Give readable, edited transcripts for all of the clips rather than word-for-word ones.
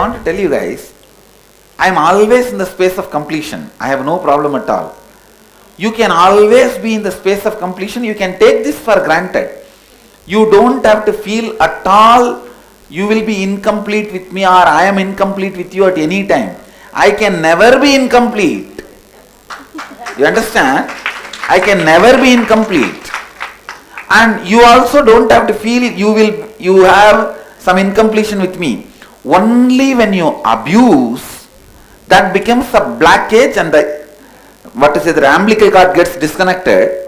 want to tell you guys, I am always in the space of completion. I have no problem at all. You can always be in the space of completion. You can take this for granted. You don't have to feel at all you will be incomplete with me or I am incomplete with you at any time. I can never be incomplete. You understand? I can never be incomplete. And you also don't have to feel you have some incompletion with me. Only when you abuse, that becomes a blockage and the umbilical cord gets disconnected.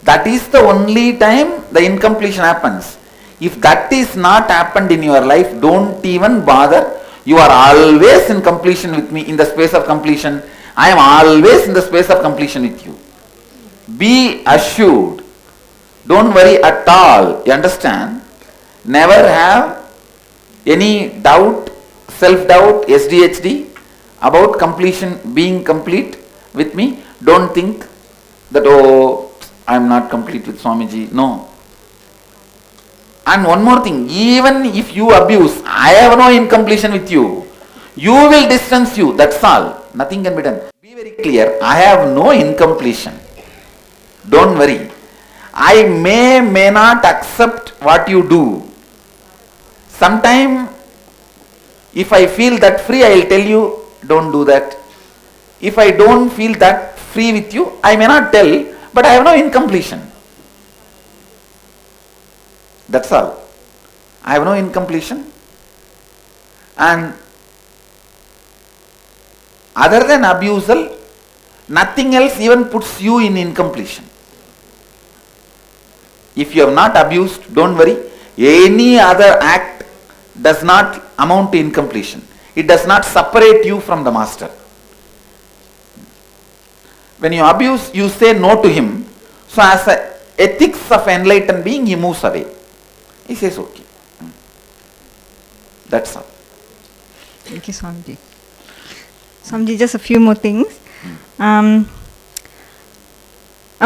That is the only time the incompletion happens. If that is not happened in your life, don't even bother. You are always in completion with me, in the space of completion. I am always in the space of completion with you. Be assured. Don't worry at all. You understand? Never have any doubt, self-doubt, SDHD about completion, being complete with me. Don't think that, oh, I am not complete with Swamiji. No. And one more thing, even if you abuse, I have no incompletion with you. You will distance you, that's all. Nothing can be done. Be very clear, I have no incompletion. Don't worry. I may not accept what you do. Sometime, if I feel that free, I will tell you, don't do that. If I don't feel that free with you, I may not tell, but I have no incompletion. That's all. I have no incompletion. And other than abusal, nothing else even puts you in incompletion. If you have not abused, don't worry. Any other act does not amount to incompletion. It does not separate you from the master. When you abuse, you say no to him. So as a ethics of enlightened being, he moves away. He says okay. That's all. Thank you, Swamiji. Swamiji, just a few more things. I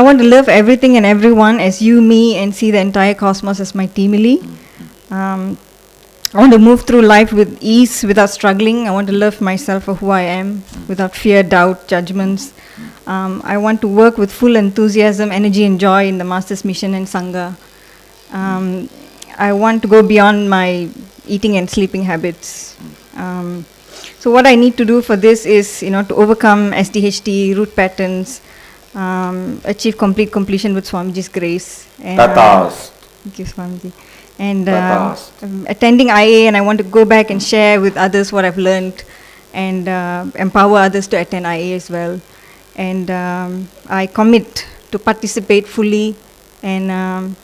want to love everything and everyone as you, me, and see the entire cosmos as my Teemili. I want to move through life with ease without struggling. I want to love myself for who I am without fear, doubt, judgments. I want to work with full enthusiasm, energy, and joy in the Master's mission and Sangha. I want to go beyond my eating and sleeping habits. So what I need to do for this is, to overcome SDHD, root patterns, achieve complete completion with Swamiji's grace. And, thank you, Swamiji. And attending IA, and I want to go back and share with others what I've learned and empower others to attend IA as well. And I commit to participate fully and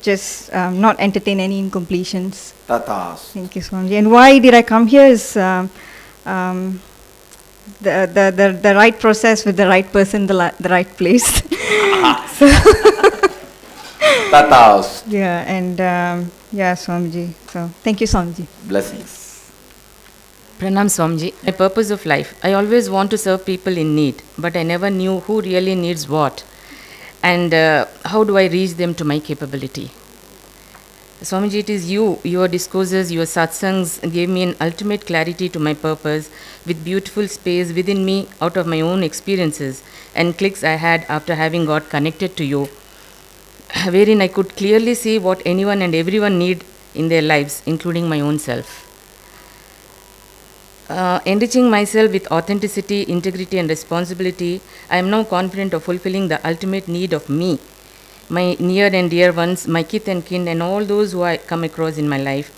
just not entertain any incompletions. Thank you, Swamiji. And why did I come here is the right process with the right person, the right place. Yeah, and Swamiji. So thank you, Swamiji. Blessings. Pranam Swamiji. My purpose of life. I always want to serve people in need, but I never knew who really needs what. And how do I reach them to my capability? Swamiji, it is you, your discourses, your satsangs gave me an ultimate clarity to my purpose with beautiful space within me out of my own experiences and clicks I had after having got connected to you, wherein I could clearly see what anyone and everyone need in their lives, including my own self. Enriching myself with authenticity, integrity and responsibility, I am now confident of fulfilling the ultimate need of me, my near and dear ones, my kith and kin and all those who I come across in my life,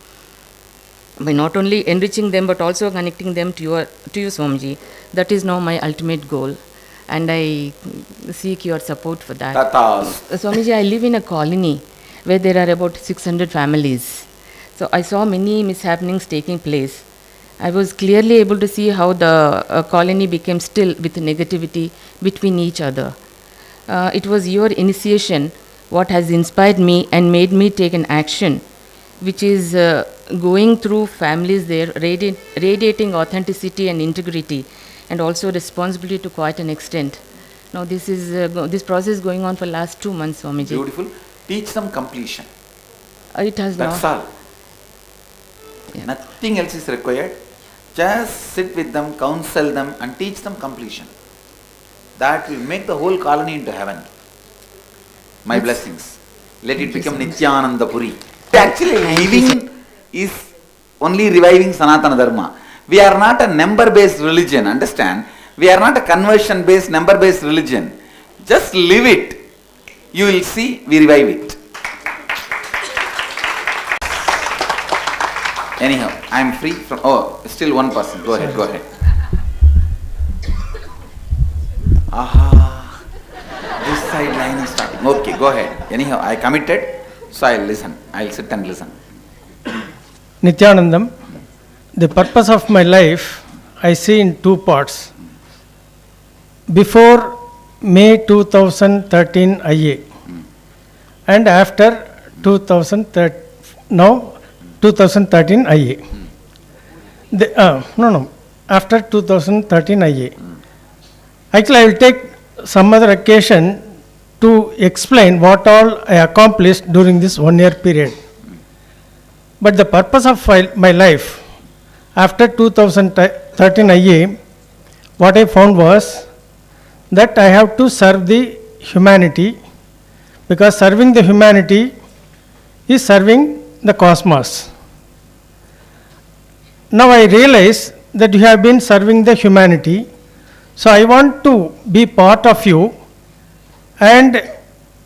by not only enriching them but also connecting them to you Swamiji. That is now my ultimate goal and I seek your support for that. Swamiji, I live in a colony where there are about 600 families. So I saw many mishappenings taking place. I was clearly able to see how the colony became still with negativity between each other. It was your initiation what has inspired me and made me take an action, which is going through families there, radiating authenticity and integrity, and also responsibility to quite an extent. Now this process is going on for last 2 months, Swamiji. Beautiful. Teach them completion. It has That's now. all. Yeah. Nothing else is required. Just sit with them, counsel them and teach them completion. That will make the whole colony into heaven. My blessings. Let it become Nityananda Puri. Actually, living is only reviving Sanatana Dharma. We are not a number-based religion, understand? We are not a conversion-based, number-based religion. Just live it. You will see, we revive it. Anyhow, I am free from, still one person. Go ahead, go ahead. Aha, this side line is starting. Okay, go ahead. Anyhow, I committed, so I'll listen. I'll sit and listen. Nityanandam, the purpose of my life I see in two parts. Before May 2013 IA and after 2013 IA. After 2013 IA. Actually, I will take some other occasion to explain what all I accomplished during this 1 year period. But the purpose of my life after 2013 IA, what I found was that I have to serve the humanity, because serving the humanity is serving the cosmos. Now I realize that you have been serving the humanity, so I want to be part of you and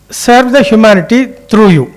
serve the humanity through you.